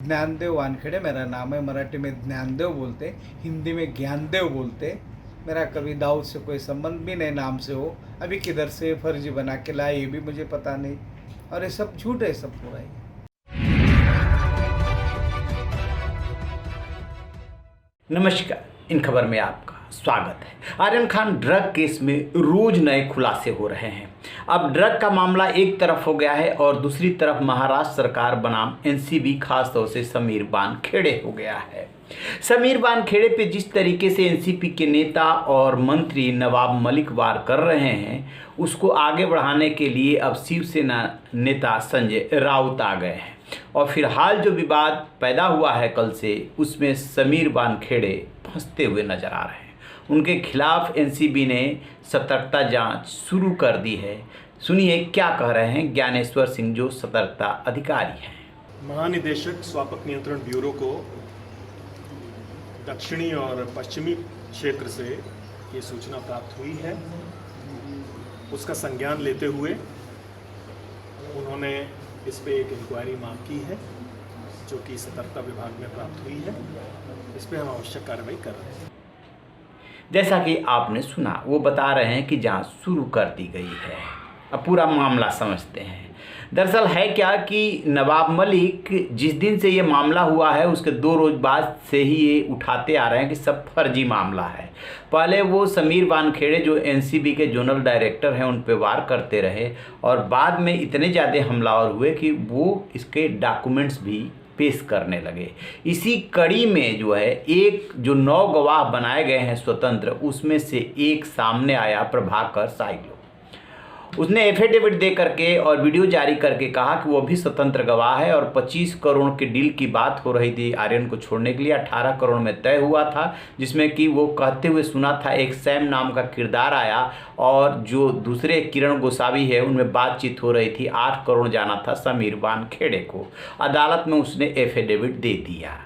ज्ञानदेव वानखेड़े मेरा नाम है। मराठी में ज्ञानदेव बोलते, हिंदी में ज्ञानदेव बोलते। मेरा कभी दाऊद से कोई संबंध भी नहीं नाम से हो। अभी किधर से फर्जी बना के लाए ये भी मुझे पता नहीं, और ये सब झूठ है, सब पूरा ही। नमस्कार, इन खबर में आपका स्वागत है। आर्यन खान ड्रग केस में रोज नए खुलासे हो रहे हैं। अब ड्रग का मामला एक तरफ हो गया है और दूसरी तरफ महाराष्ट्र सरकार बनाम एनसीबी खासतौर से समीर वानखेड़े हो गया है। समीर वानखेड़े पे जिस तरीके से एनसीपी के नेता और मंत्री नवाब मलिक वार कर रहे हैं, उसको आगे बढ़ाने के लिए अब शिवसेना नेता संजय राउत आ गए हैं। और फिलहाल जो विवाद पैदा हुआ है कल से, उसमें समीर वानखेड़े फंसते हुए नजर आ रहे हैं। उनके खिलाफ एनसीबी ने सतर्कता जांच शुरू कर दी है। सुनिए क्या कह रहे हैं ज्ञानेश्वर सिंह, जो सतर्कता अधिकारी हैं। महानिदेशक स्वापक नियंत्रण ब्यूरो को दक्षिणी और पश्चिमी क्षेत्र से ये सूचना प्राप्त हुई है। उसका संज्ञान लेते हुए उन्होंने इस पे एक इंक्वायरी मांग की है, जो कि सतर्कता विभाग में प्राप्त हुई है। इस पे हम आवश्यक कार्रवाई कर रहे हैं। जैसा कि आपने सुना, वो बता रहे हैं कि जांच शुरू कर दी गई है। अब पूरा मामला समझते हैं। दरअसल है क्या कि नवाब मलिक जिस दिन से ये मामला हुआ है, उसके 2 रोज बाद से ही ये उठाते आ रहे हैं कि सब फर्जी मामला है। पहले वो समीर वानखेड़े जो एनसीबी के जोनल डायरेक्टर हैं, उन पे वार करते रहे और बाद में इतने ज़्यादा हमलावर हुए कि वो इसके डॉक्यूमेंट्स भी पेश करने लगे। इसी कड़ी में जो है एक जो 9 गवाह बनाए गए हैं स्वतंत्र, उसमें से एक सामने आया, प्रभाकर साइलो। उसने एफिडेविट दे करके और वीडियो जारी करके कहा कि वो भी स्वतंत्र गवाह है और 25 करोड़ के डील की बात हो रही थी आर्यन को छोड़ने के लिए। 18 करोड़ में तय हुआ था, जिसमें कि वो कहते हुए सुना था एक सैम नाम का किरदार आया और जो दूसरे किरण गोसावी है उनमें बातचीत हो रही थी। 8 करोड़ जाना था समीर वानखेड़े को। अदालत में उसने एफिडेविट दे दिया।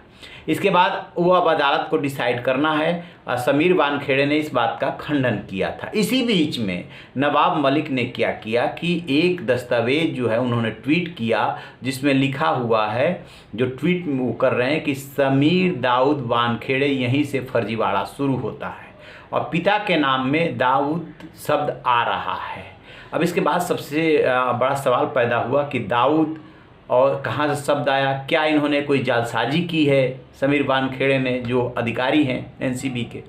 इसके बाद वो अब अदालत को डिसाइड करना है। समीर वानखेड़े ने इस बात का खंडन किया था। इसी बीच में नवाब मलिक ने क्या किया कि एक दस्तावेज जो है उन्होंने ट्वीट किया, जिसमें लिखा हुआ है, जो ट्वीट वो कर रहे हैं कि समीर दाऊद वानखेड़े यहीं से फर्जीवाड़ा शुरू होता है और पिता के नाम में दाऊद शब्द आ रहा है। अब इसके बाद सबसे बड़ा सवाल पैदा हुआ कि दाऊद और कहाँ से शब्द आया। क्या इन्होंने कोई जालसाजी की है समीर वानखेड़े ने, जो अधिकारी हैं एनसीबी के।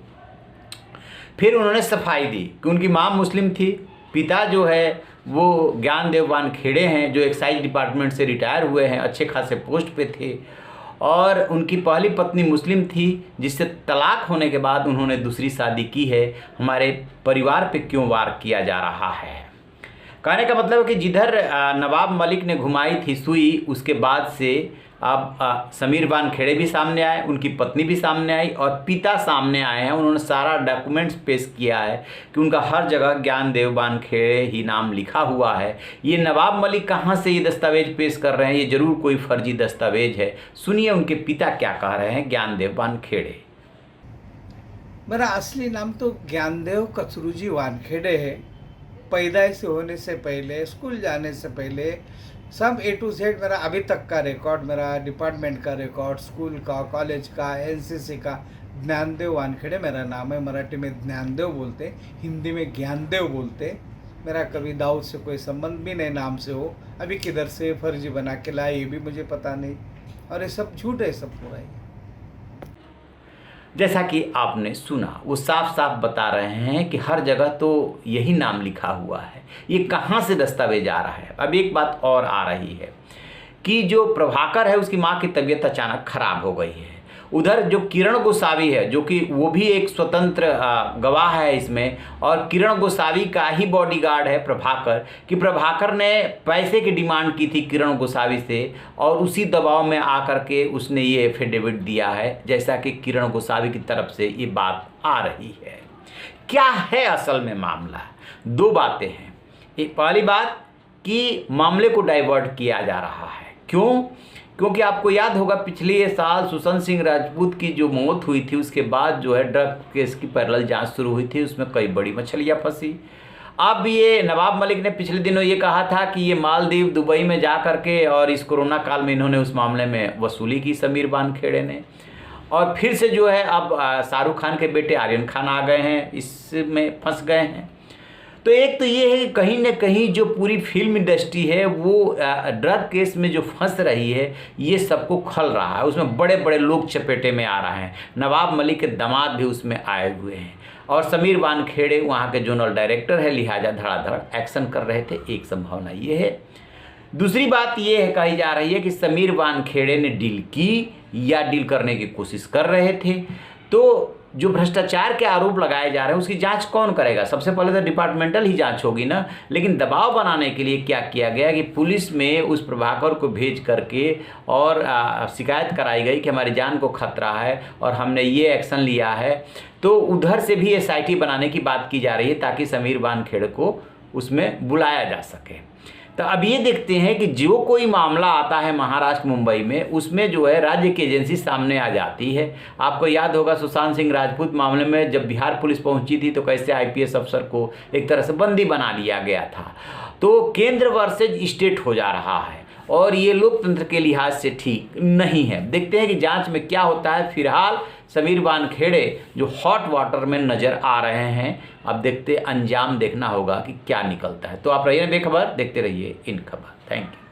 फिर उन्होंने सफाई दी कि उनकी माँ मुस्लिम थी, पिता जो है वो ज्ञानदेव वानखेड़े हैं, जो एक्साइज डिपार्टमेंट से रिटायर हुए हैं, अच्छे खासे पोस्ट पे थे, और उनकी पहली पत्नी मुस्लिम थी, जिससे तलाक होने के बाद उन्होंने दूसरी शादी की है। हमारे परिवार पे क्यों वार किया जा रहा है। कहने का मतलब है कि जिधर नवाब मलिक ने घुमाई थी सुई, उसके बाद से अब समीर वानखेड़े भी सामने आए, उनकी पत्नी भी सामने आई और पिता सामने आए हैं। उन्होंने सारा डॉक्यूमेंट्स पेश किया है कि उनका हर जगह ज्ञानदेव वानखेड़े ही नाम लिखा हुआ है। ये नवाब मलिक कहाँ से ये दस्तावेज पेश कर रहे हैं, ये जरूर कोई फर्जी दस्तावेज है। सुनिए उनके पिता क्या कह रहे हैं, ज्ञानदेव वानखेड़े। मेरा असली नाम तो ज्ञानदेव कचरूजी वानखेड़े है। पैदाइश होने से पहले, स्कूल जाने से पहले सब A to Z मेरा अभी तक का रिकॉर्ड, मेरा डिपार्टमेंट का रिकॉर्ड, स्कूल का, कॉलेज का, एनसीसी का, ज्ञानदेव वानखेड़े मेरा नाम है। मराठी में ज्ञानदेव बोलते, हिंदी में ज्ञानदेव बोलते। मेरा कभी दाऊद से कोई संबंध भी नहीं नाम से हो। अभी किधर से फर्जी बना के लाए ये भी मुझे पता नहीं, और ये सब झूठ है, सब पूरा ही। जैसा कि आपने सुना, वो साफ साफ बता रहे हैं कि हर जगह तो यही नाम लिखा हुआ है, ये कहाँ से दस्तावेज आ रहा है। अब एक बात और आ रही है कि जो प्रभाकर है, उसकी माँ की तबीयत अचानक खराब हो गई है। उधर जो किरण गोसावी है, जो कि वो भी एक स्वतंत्र गवाह है इसमें, और किरण गोसावी का ही बॉडीगार्ड है प्रभाकर, कि प्रभाकर ने पैसे की डिमांड की थी किरण गोसावी से और उसी दबाव में आकर के उसने ये एफिडेविट दिया है, जैसा कि किरण गोसावी की तरफ से ये बात आ रही है। क्या है असल में मामला? 2 बातें हैं। एक पहली बात कि मामले को डाइवर्ट किया जा रहा है। क्यों? क्योंकि आपको याद होगा पिछले साल सुशांत सिंह राजपूत की जो मौत हुई थी, उसके बाद जो है ड्रग केस की पैरेलल जांच शुरू हुई थी। उसमें कई बड़ी मछलियां फंसी। अब ये नवाब मलिक ने पिछले दिनों ये कहा था कि ये मालदीव दुबई में जा करके और इस कोरोना काल में इन्होंने उस मामले में वसूली की समीर वानखेड़े ने, और फिर से जो है अब शाहरुख खान के बेटे आर्यन खान आ गए हैं, इसमें फंस गए हैं। तो एक तो ये है कि कहीं ना कहीं जो पूरी फिल्म इंडस्ट्री है वो ड्रग केस में जो फंस रही है, ये सबको खल रहा है। उसमें बड़े बड़े लोग चपेटे में आ रहे हैं। नवाब मलिक के दामाद भी उसमें आए हुए हैं और समीर वानखेड़े वहाँ के जोनल डायरेक्टर है, लिहाजा धड़ाधड़ एक्शन कर रहे थे। एक संभावना ये है। दूसरी बात ये है, कही जा रही है कि समीर वानखेड़े ने डील की या डील करने की कोशिश कर रहे थे। तो जो भ्रष्टाचार के आरोप लगाए जा रहे हैं उसकी जांच कौन करेगा? सबसे पहले तो डिपार्टमेंटल ही जांच होगी ना। लेकिन दबाव बनाने के लिए क्या किया गया कि पुलिस में उस प्रभाकर को भेज करके और शिकायत कराई गई कि हमारी जान को खतरा है और हमने ये एक्शन लिया है। तो उधर से भी SIT बनाने की बात की जा रही है ताकि समीर वानखेड़े को उसमें बुलाया जा सके। तो अब ये देखते हैं कि जो कोई मामला आता है महाराष्ट्र मुंबई में, उसमें जो है राज्य की एजेंसी सामने आ जाती है। आपको याद होगा सुशांत सिंह राजपूत मामले में जब बिहार पुलिस पहुंची थी तो कैसे IPS अफसर को एक तरह से बंदी बना लिया गया था। तो केंद्र वर्सेज स्टेट हो जा रहा है और ये लोकतंत्र के लिहाज से ठीक नहीं है। देखते हैं कि जांच में क्या होता है। फिलहाल समीर वानखेड़े जो हॉट वाटर में नज़र आ रहे हैं, अब देखते अंजाम देखना होगा कि क्या निकलता है। तो आप रहिए बेखबर, देखते रहिए इन खबर। Thank you.